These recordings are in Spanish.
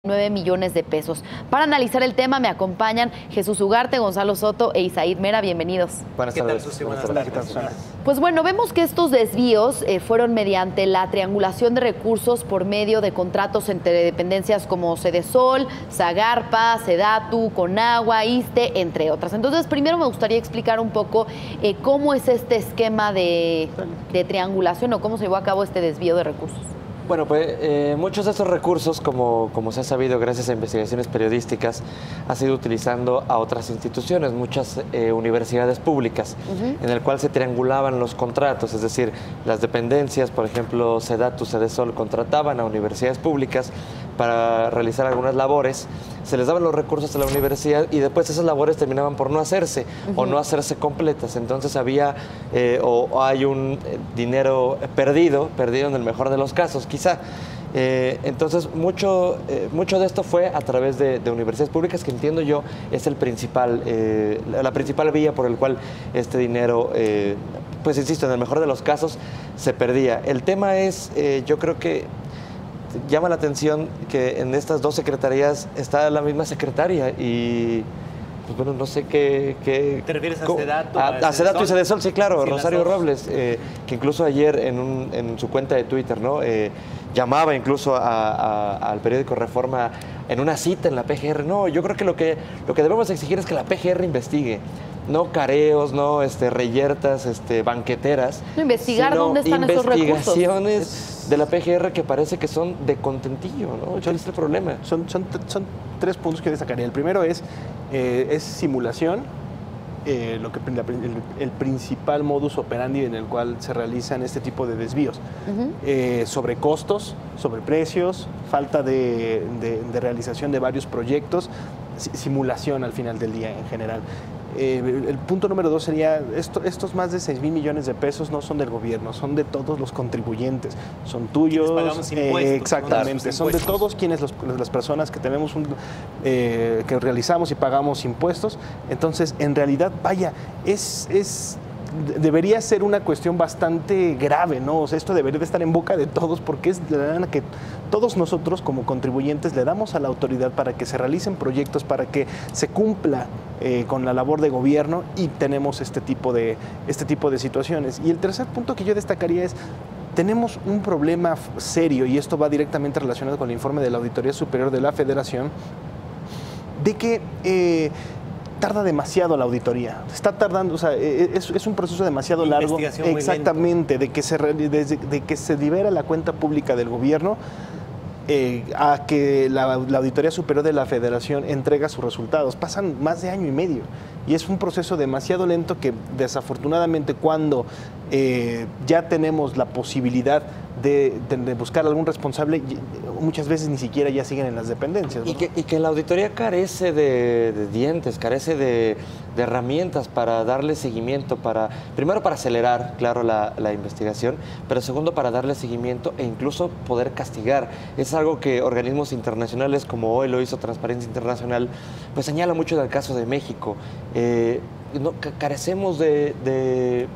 9 millones de pesos. Para analizar el tema me acompañan Jesús Ugarte, Gonzalo Soto e Isaid Mera. Bienvenidos. Buenas tardes. Buenas tardes. Pues bueno, vemos que estos desvíos fueron mediante la triangulación de recursos por medio de contratos entre dependencias como Sedesol, Zagarpa, Sedatu, Conagua, ISSSTE, entre otras. Entonces, primero me gustaría explicar un poco cómo es este esquema de triangulación o cómo se llevó a cabo este desvío de recursos. Bueno, pues muchos de estos recursos, como se ha sabido gracias a investigaciones periodísticas, ha sido utilizando a otras instituciones, muchas universidades públicas, en el cual se triangulaban los contratos, es decir, las dependencias, por ejemplo, Sedatu, Sedesol, contrataban a universidades públicas para realizar algunas labores, se les daban los recursos a la universidad y después esas labores terminaban por no hacerse o no hacerse completas. Entonces había o hay un dinero perdido en el mejor de los casos, quizá. Entonces mucho de esto fue a través de universidades públicas, que entiendo yo es la principal vía por el cual este dinero, pues insisto, en el mejor de los casos se perdía. El tema es, yo creo que llama la atención que en estas dos secretarías está la misma secretaria y pues bueno, no sé qué... ¿Te refieres a Sedatu? A Sedatu y Sedesol, sí, claro, sí, Rosario Robles, que incluso ayer en su cuenta de Twitter, ¿no? Llamaba incluso al periódico Reforma en una cita en la PGR. No, yo creo que lo que debemos exigir es que la PGR investigue, no careos, no reyertas, banqueteras. No, investigar dónde están esos recursos. Investigaciones de la PGR que parece que son de contentillo, ¿no? ¿Cuál es el problema? Son 3 puntos que destacaría. El primero es simulación, el principal modus operandi en el cual se realizan este tipo de desvíos. Sobre costos, sobre precios, falta de realización de varios proyectos, simulación al final del día en general. El punto número 2 sería, estos más de 6,000 millones de pesos no son del gobierno, son de todos los contribuyentes, son tuyos, pagamos impuestos, exactamente, son de todos quienes las personas que tenemos que realizamos y pagamos impuestos. Entonces, en realidad, vaya, debería ser una cuestión bastante grave, ¿no? O sea, esto debería de estar en boca de todos, porque es la lana que todos nosotros como contribuyentes le damos a la autoridad para que se realicen proyectos, para que se cumpla con la labor de gobierno, y tenemos este tipo de situaciones. Y el tercer punto que yo destacaría es: tenemos un problema serio, y esto va directamente relacionado con el informe de la Auditoría Superior de la Federación, de que tarda demasiado la auditoría, está tardando, o sea, es un proceso demasiado largo, exactamente, de que se libera la cuenta pública del gobierno a que la Auditoría Superior de la Federación entrega sus resultados. Pasan más de año y medio y es un proceso demasiado lento que, desafortunadamente, cuando ya tenemos la posibilidad de buscar algún responsable, muchas veces ni siquiera ya siguen en las dependencias, ¿no? Y que la auditoría carece de dientes, carece de herramientas para darle seguimiento, primero para acelerar, claro, la investigación, pero segundo para darle seguimiento e incluso poder castigar. Es algo que organismos internacionales, como hoy lo hizo Transparencia Internacional, pues señala mucho del caso de México. Carecemos de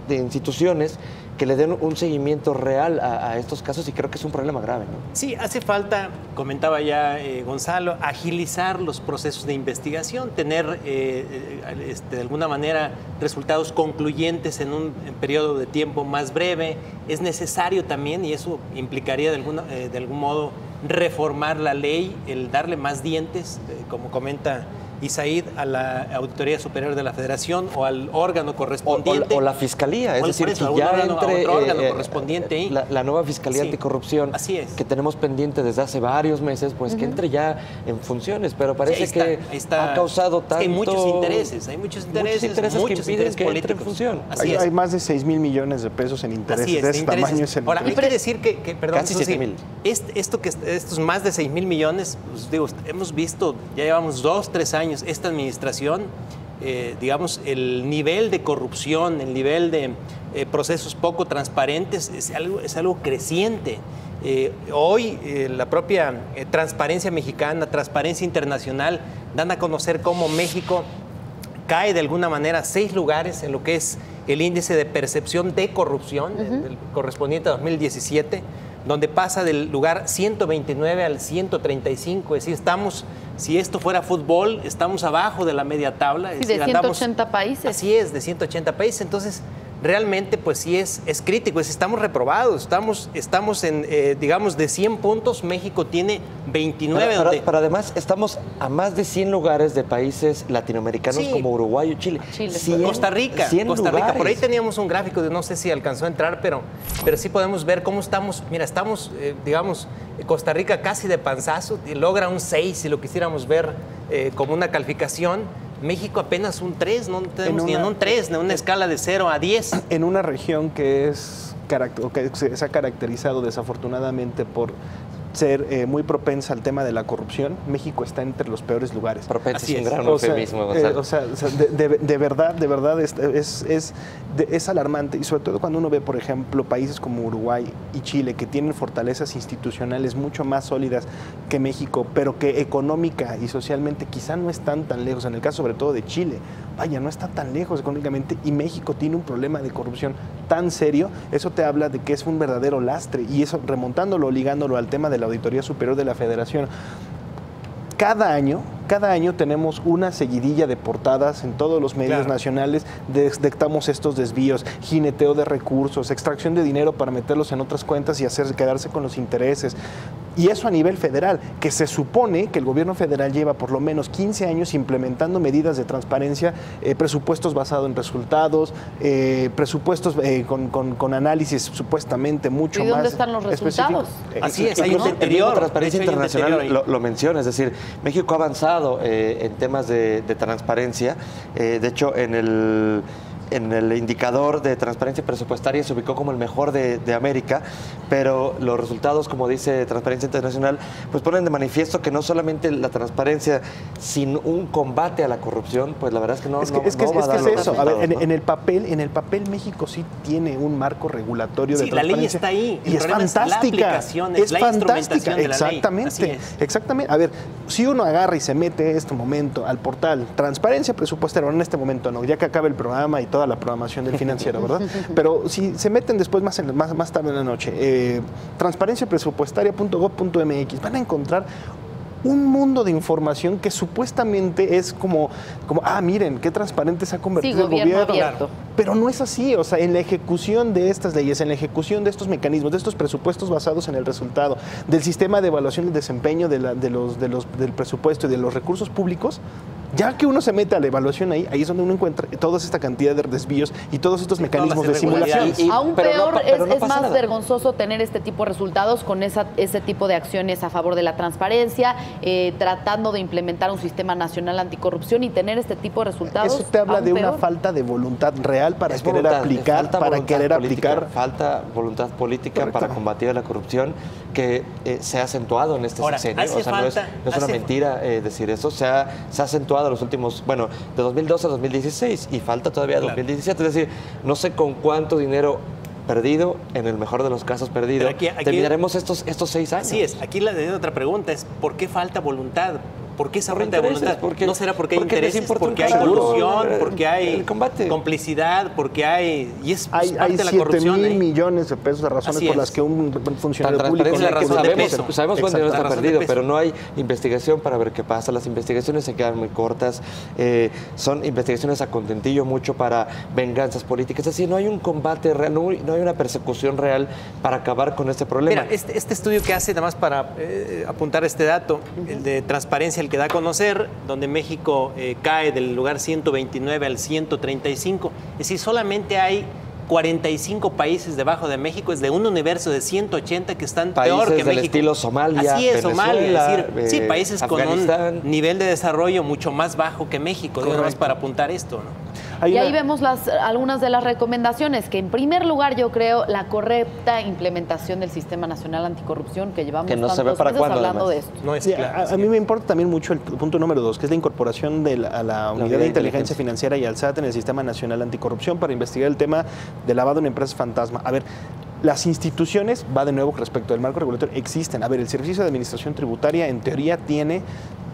instituciones que le den un seguimiento real a estos casos, y creo que es un problema grave, ¿no? Sí, hace falta, comentaba ya Gonzalo, agilizar los procesos de investigación, tener de alguna manera resultados concluyentes en un periodo de tiempo más breve. Es necesario también, y eso implicaría de algún modo reformar la ley, el darle más dientes, como comenta Isaid, a la Auditoría Superior de la Federación o al órgano correspondiente. O la Fiscalía, es decir, que ya entre órgano correspondiente ahí. La nueva Fiscalía Anticorrupción, que tenemos pendiente desde hace varios meses, pues que entre ya en funciones, pero parece que ha causado tanto... hay muchos intereses, que impiden que entre en función. Hay más de 6,000 millones de pesos en intereses de ese tamaño. Ahora, hay que decir que perdón, casi 7,000. Estos más de 6,000 millones, pues, digo, hemos visto, ya llevamos 2-3 años esta administración, digamos, el nivel de corrupción, el nivel de procesos poco transparentes es algo creciente. Hoy la propia Transparencia Mexicana, Transparencia Internacional, dan a conocer cómo México cae de alguna manera 6 lugares en lo que es el índice de percepción de corrupción, el correspondiente a 2017. donde pasa del lugar 129 al 135, es decir, si esto fuera fútbol, estamos abajo de la media tabla. Sí, de 180 países. Así es, de 180 países, entonces realmente pues sí es crítico, estamos reprobados, estamos en, digamos, de 100 puntos, México tiene 29. Pero además estamos a más de 100 lugares de países latinoamericanos como Uruguay o Chile. 100, Costa Rica, por ahí teníamos un gráfico, no sé si alcanzó a entrar, pero sí podemos ver cómo estamos, mira, estamos, digamos, Costa Rica casi de panzazo, y logra un 6 si lo quisiéramos ver como una calificación. México apenas un 3, no tenemos ni en un 3, en una escala de 0 a 10. En una región que se ha caracterizado desafortunadamente por ser muy propensa al tema de la corrupción, México está entre los peores lugares. Propensa es un gran eufemismo, Gonzalo. De verdad es alarmante, y sobre todo cuando uno ve, por ejemplo, países como Uruguay y Chile, que tienen fortalezas institucionales mucho más sólidas que México, pero que económica y socialmente quizá no están tan lejos. En el caso sobre todo de Chile, vaya, no está tan lejos económicamente, y México tiene un problema de corrupción tan serio. Eso te habla de que es un verdadero lastre, y eso remontándolo, ligándolo al tema de la Auditoría Superior de la Federación. Cada año tenemos una seguidilla de portadas en todos los medios nacionales, detectamos estos desvíos, jineteo de recursos, extracción de dinero para meterlos en otras cuentas y quedarse con los intereses. Y eso a nivel federal, que se supone que el gobierno federal lleva por lo menos 15 años implementando medidas de transparencia, presupuestos basados en resultados, presupuestos con análisis supuestamente mucho más. ¿Y dónde están los resultados? Así es, hay un anterior. Transparencia Internacional lo menciona, es decir, México ha avanzado en temas de transparencia. De hecho, en el indicador de transparencia presupuestaria se ubicó como el mejor de América, pero los resultados, como dice Transparencia Internacional, pues ponen de manifiesto que no solamente la transparencia sin un combate a la corrupción, pues la verdad es que no va a dar los eso. A ver, resultados, en el papel México sí tiene un marco regulatorio de transparencia. La ley está ahí. Y es fantástica. Es fantástica. Exactamente. Exactamente. A ver, si uno agarra y se mete en este momento al portal Transparencia Presupuestaria, en este momento no, ya que acabe el programa y toda la programación del financiero, ¿verdad? Pero si se meten después más tarde en la noche, transparenciapresupuestaria.gov.mx, van a encontrar un mundo de información que supuestamente es como miren, qué transparente se ha convertido el gobierno. Abierto. Pero no es así, o sea, en la ejecución de estas leyes, en la ejecución de estos mecanismos, de estos presupuestos basados en el resultado, del sistema de evaluación del desempeño del presupuesto y de los recursos públicos, ya que uno se mete a la evaluación ahí es donde uno encuentra toda esta cantidad de desvíos y todos estos mecanismos de simulación. Aún peor, es más vergonzoso tener este tipo de resultados con ese tipo de acciones a favor de la transparencia, tratando de implementar un sistema nacional anticorrupción y tener este tipo de resultados. Eso te habla de una falta de voluntad real para querer aplicar, Falta voluntad política para combatir la corrupción, que se ha acentuado en este sexenio. O sea, no es una mentira decir eso, se ha acentuado los últimos, de 2012 a 2016, y falta todavía 2017, es decir, no sé con cuánto dinero perdido, en el mejor de los casos perdido, terminaremos estos 6 años. Así es, aquí la otra pregunta es, ¿por qué falta voluntad? ¿Por qué esa falta de voluntad? ¿No será porque hay intereses? ¿Porque hay corrupción? ¿Porque hay complicidad? ¿Porque hay...? Y es parte de la corrupción. Hay 7,000 millones de pesos de razones por las que un funcionario público... Sabemos cuándo no está perdido, pero no hay investigación para ver qué pasa. Las investigaciones se quedan muy cortas. Son investigaciones a contentillo, mucho para venganzas políticas. Es decir, no hay un combate real, no hay una persecución real para acabar con este problema. Mira, este estudio que hace, nada más para apuntar este dato, el de transparencia, el que da a conocer, donde México cae del lugar 129 al 135. Es decir, solamente hay 45 países debajo de México, es de un universo de 180 que están peor que México. Países del estilo Somalia, Así es, Venezuela, Somalia, es decir, países Afganistán, con un nivel de desarrollo mucho más bajo que México, nada más para apuntar esto, ¿no? Y ahí vemos algunas de las recomendaciones, que en primer lugar yo creo la correcta implementación del Sistema Nacional Anticorrupción, que llevamos que no tantos se ve para meses cuándo, hablando además. de esto. No es claro, a mí me importa también mucho el punto número 2, que es la incorporación a la Unidad de Inteligencia Financiera y al SAT en el Sistema Nacional Anticorrupción para investigar el tema de lavado en empresas fantasma. A ver, las instituciones, va de nuevo respecto del marco regulatorio, existen. A ver, el Servicio de Administración Tributaria en teoría tiene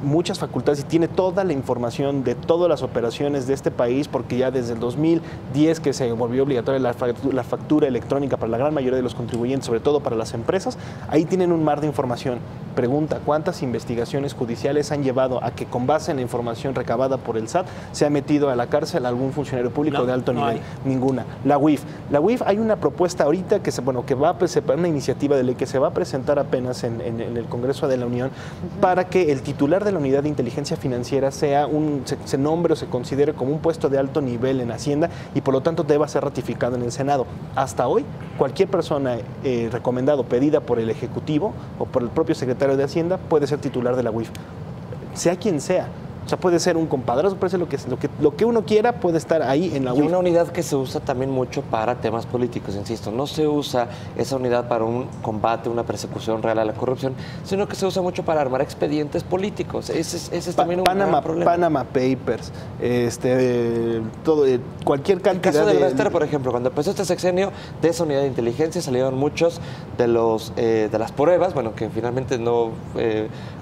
muchas facultades y tiene toda la información de todas las operaciones de este país, porque ya desde el 2010 que se volvió obligatoria la factura electrónica para la gran mayoría de los contribuyentes, sobre todo para las empresas, ahí tienen un mar de información. Pregunta, ¿cuántas investigaciones judiciales han llevado a que con base en la información recabada por el SAT se ha metido a la cárcel a algún funcionario público de alto nivel? Ninguna. La UIF, hay una propuesta ahorita que va a una iniciativa de ley que se va a presentar apenas en el Congreso de la Unión para que el titular de la unidad de inteligencia financiera se nombre o se considere como un puesto de alto nivel en Hacienda y por lo tanto deba ser ratificado en el Senado. Hasta hoy, cualquier persona recomendada o pedida por el Ejecutivo o por el propio secretario de Hacienda puede ser titular de la UIF, sea quien sea. O sea, puede ser un compadrazo, puede ser lo que uno quiera, puede estar ahí en la UIF. Y una unidad que se usa también mucho para temas políticos, insisto. No se usa esa unidad para un combate, una persecución real a la corrupción, sino que se usa mucho para armar expedientes políticos. Ese es también un gran problema. Panama Papers, cualquier cantidad de... El caso del Bester, por ejemplo, cuando empezó este sexenio, de esa unidad de inteligencia salieron muchos de las pruebas, bueno, que finalmente no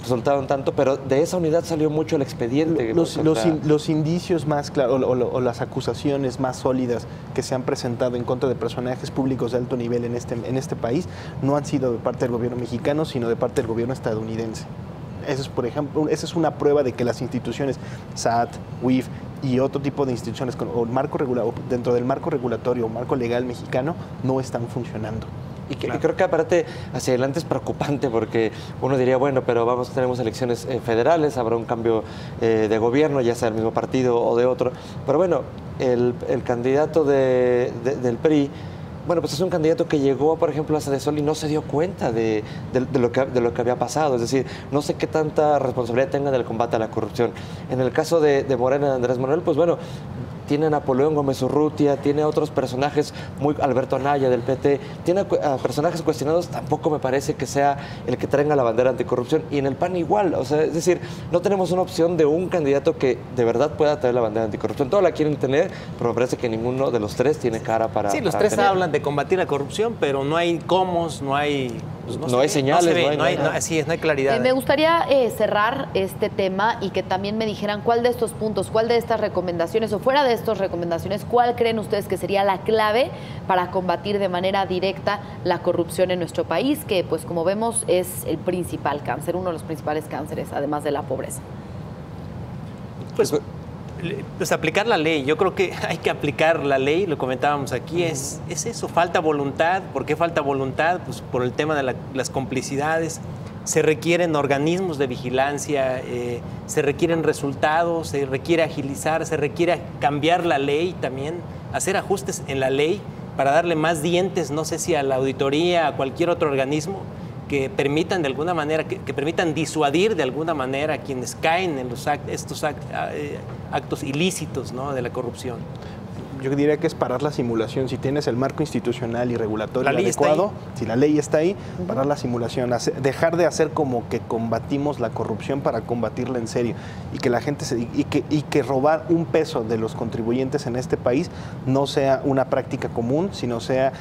resultaron tanto, pero de esa unidad salió mucho el expediente. Los indicios más claros o las acusaciones más sólidas que se han presentado en contra de personajes públicos de alto nivel en este país no han sido de parte del gobierno mexicano, sino de parte del gobierno estadounidense. Eso es, por ejemplo, esa es una prueba de que las instituciones SAT, UIF y otro tipo de instituciones dentro del marco regulatorio o marco legal mexicano no están funcionando. Y creo que aparte hacia adelante es preocupante porque uno diría, bueno, pero tenemos elecciones federales, habrá un cambio de gobierno, ya sea del mismo partido o de otro. Pero bueno, el candidato del PRI, bueno, pues es un candidato que llegó, por ejemplo, a Sedesol y no se dio cuenta de lo que había pasado. Es decir, no sé qué tanta responsabilidad tenga del combate a la corrupción. En el caso de Morena, de Andrés Manuel, pues bueno, tiene a Napoleón Gómez Urrutia, tiene a otros personajes, Alberto Anaya del PT, tiene a personajes cuestionados, tampoco me parece que sea el que traiga la bandera anticorrupción. Y en el PAN igual, o sea, es decir, no tenemos una opción de un candidato que de verdad pueda traer la bandera anticorrupción. Todos la quieren tener, pero me parece que ninguno de los tres tiene cara para... Sí, los tres hablan de combatir la corrupción, pero no hay cómo, no hay... Pues no hay señales, así es, no hay claridad. Me gustaría cerrar este tema y que también me dijeran cuál de estos puntos, cuál de estas recomendaciones o fuera de estas recomendaciones, cuál creen ustedes que sería la clave para combatir de manera directa la corrupción en nuestro país, que pues como vemos es el principal cáncer, uno de los principales cánceres, además de la pobreza. Pues aplicar la ley. Yo creo que hay que aplicar la ley, lo comentábamos aquí, es eso, falta voluntad. ¿Por qué falta voluntad? Pues por el tema de las complicidades. Se requieren organismos de vigilancia, se requieren resultados, se requiere agilizar, se requiere cambiar la ley también, hacer ajustes en la ley para darle más dientes, no sé si a la auditoría, a cualquier otro organismo, que permitan de alguna manera, que permitan disuadir de alguna manera a quienes caen en estos actos ilícitos, ¿no?, de la corrupción. Yo diría que es parar la simulación. Si tienes el marco institucional y regulatorio adecuado, si la ley está ahí, parar la simulación, dejar de hacer como que combatimos la corrupción para combatirla en serio y que la gente y que robar un peso de los contribuyentes en este país no sea una práctica común, sino sea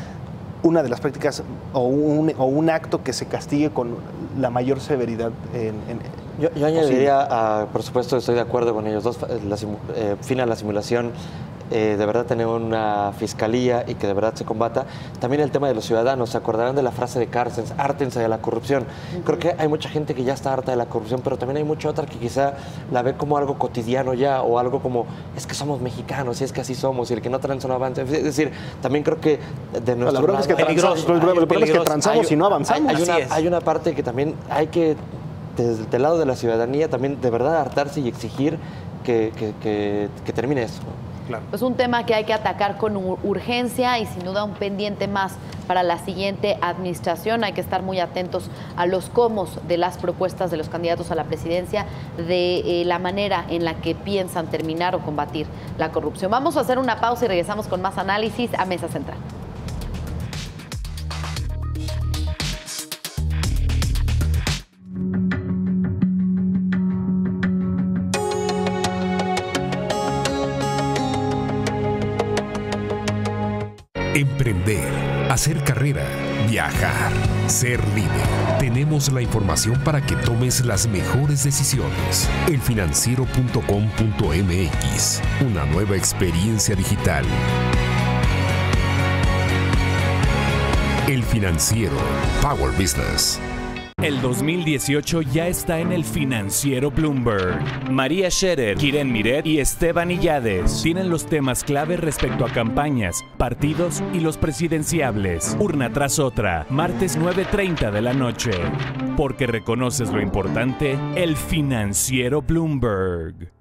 una de las prácticas o un acto que se castigue con la mayor severidad. Yo añadiría, por supuesto, estoy de acuerdo con ellos dos, fin a la simulación, de verdad tener una fiscalía y que de verdad se combata. También el tema de los ciudadanos, se acordarán de la frase de Cárcens, hártense de la corrupción. Creo que hay mucha gente que ya está harta de la corrupción, pero también hay mucha otra que quizá la ve como algo cotidiano ya, o algo como, es que somos mexicanos, y es que así somos, y el que no transa no avanza. Es decir, también creo que de nuestro lado... El problema es que transamos y no avanzamos. Hay una parte que también hay que, desde el lado de la ciudadanía, también de verdad hartarse y exigir que termine eso. Claro. Es un tema que hay que atacar con urgencia y sin duda un pendiente más para la siguiente administración. Hay que estar muy atentos a los cómo de las propuestas de los candidatos a la presidencia, de la manera en la que piensan terminar o combatir la corrupción. Vamos a hacer una pausa y regresamos con más análisis a Mesa Central. Emprender, hacer carrera, viajar, ser líder. Tenemos la información para que tomes las mejores decisiones. Elfinanciero.com.mx, una nueva experiencia digital. El Financiero, Power Business. El 2018 ya está en el Financiero Bloomberg. María Scherer, Kiren Miret y Esteban Illades tienen los temas clave respecto a campañas, partidos y los presidenciables. Urna tras otra, martes 9:30 de la noche. Porque reconoces lo importante, el Financiero Bloomberg.